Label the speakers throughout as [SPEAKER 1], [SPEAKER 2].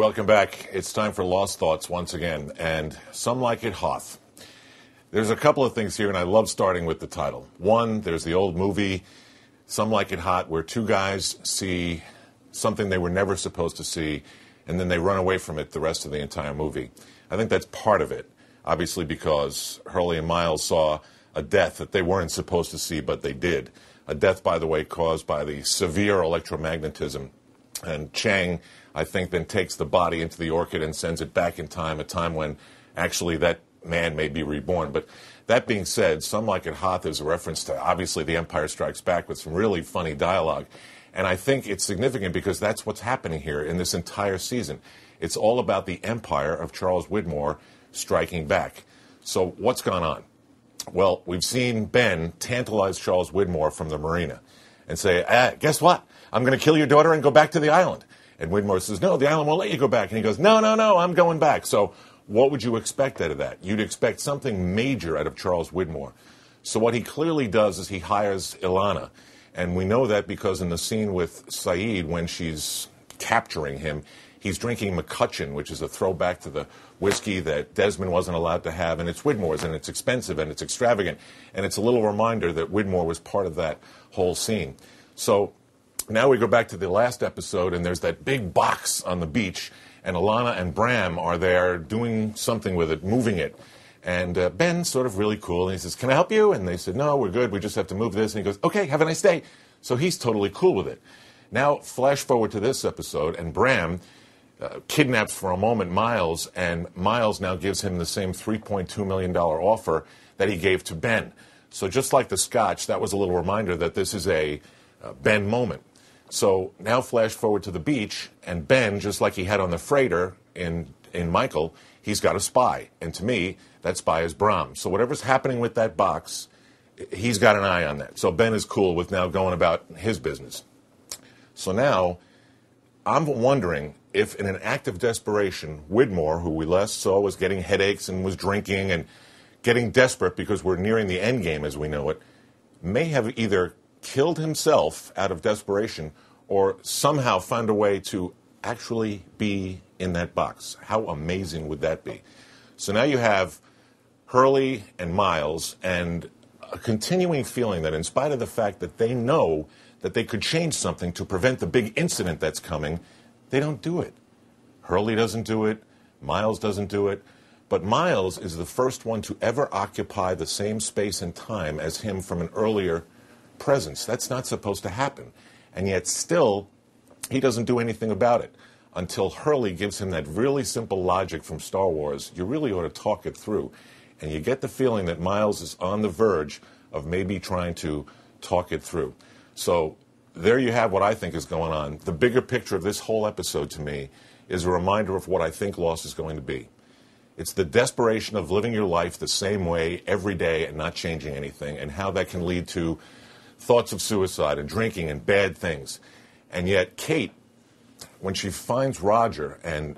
[SPEAKER 1] welcome back. It's time for Lost Thoughts once again, and Some Like It Hoth. There's a couple of things here, and I love starting with the title. One, there's the old movie, Some Like It Hot, where two guys see something they were never supposed to see, and then they run away from it the rest of the entire movie. I think that's part of it, obviously because Hurley and Miles saw a death that they weren't supposed to see, but they did. A death, by the way, caused by the severe electromagnetism. And Chang, I think, then takes the body into the orchid and sends it back in time, a time when actually that man may be reborn. But that being said, Some Like It Hoth is a reference to, obviously, The Empire Strikes Back with some really funny dialogue. And I think it's significant because that's what's happening here in this entire season. It's all about the empire of Charles Widmore striking back. So what's gone on? Well, we've seen Ben tantalize Charles Widmore from the marina and say, guess what? I'm going to kill your daughter and go back to the island. And Widmore says, no, the island won't let you go back. And he goes, no, I'm going back. So what would you expect out of that? You'd expect something major out of Charles Widmore. So what he clearly does is he hires Ilana. And we know that because in the scene with Saeed, when she's capturing him, he's drinking McCutcheon, which is a throwback to the whiskey that Desmond wasn't allowed to have. And it's Widmore's, and it's expensive, and it's extravagant. And it's a little reminder that Widmore was part of that whole scene. So now we go back to the last episode, and there's that big box on the beach, and Ilana and Bram are there doing something with it, moving it. And Ben's sort of really cool, and he says, can I help you? And they said, no, we're good. We just have to move this. And he goes, okay, have a nice day. So he's totally cool with it. Now, flash forward to this episode, and Bram kidnaps for a moment Miles, and Miles now gives him the same $3.2 million offer that he gave to Ben. So just like the Scotch, that was a little reminder that this is a Ben moment. So now flash forward to the beach, and Ben, just like he had on the freighter in Michael, he's got a spy. And to me, that spy is Bram. So whatever's happening with that box, he's got an eye on that. So Ben is cool with now going about his business. So now I'm wondering if in an act of desperation, Widmore, who we last saw was getting headaches and was drinking and getting desperate because we're nearing the end game as we know it, may have either killed himself out of desperation or somehow found a way to actually be in that box. How amazing would that be? So now you have Hurley and Miles and a continuing feeling that in spite of the fact that they know that they could change something to prevent the big incident that's coming, they don't do it. Hurley doesn't do it. Miles doesn't do it. But Miles is the first one to ever occupy the same space and time as him from an earlier presence. That's not supposed to happen. And yet still, he doesn't do anything about it until Hurley gives him that really simple logic from Star Wars. You really ought to talk it through. And you get the feeling that Miles is on the verge of maybe trying to talk it through. So there you have what I think is going on. The bigger picture of this whole episode to me is a reminder of what I think Lost is going to be. It's the desperation of living your life the same way every day and not changing anything, and how that can lead to thoughts of suicide and drinking and bad things. And yet Kate, when she finds Roger and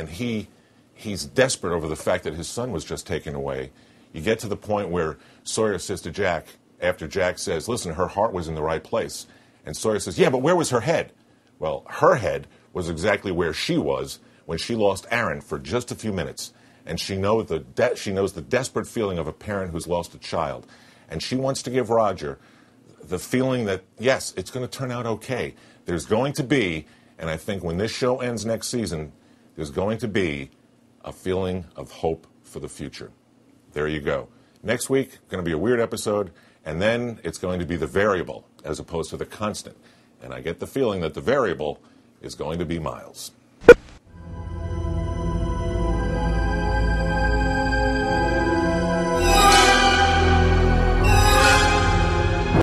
[SPEAKER 1] he's desperate over the fact that his son was just taken away, you get to the point where Sawyer says to Jack, after Jack says, listen, her heart was in the right place. And Sawyer says, yeah, but where was her head? Well, her head was exactly where she was when she lost Aaron for just a few minutes. And she knows the desperate feeling of a parent who's lost a child. And she wants to give Roger the feeling that, yes, it's going to turn out okay. There's going to be, and I think when this show ends next season, there's going to be a feeling of hope for the future. There you go. Next week, going to be a weird episode, and then it's going to be the variable as opposed to the constant. And I get the feeling that the variable is going to be Miles.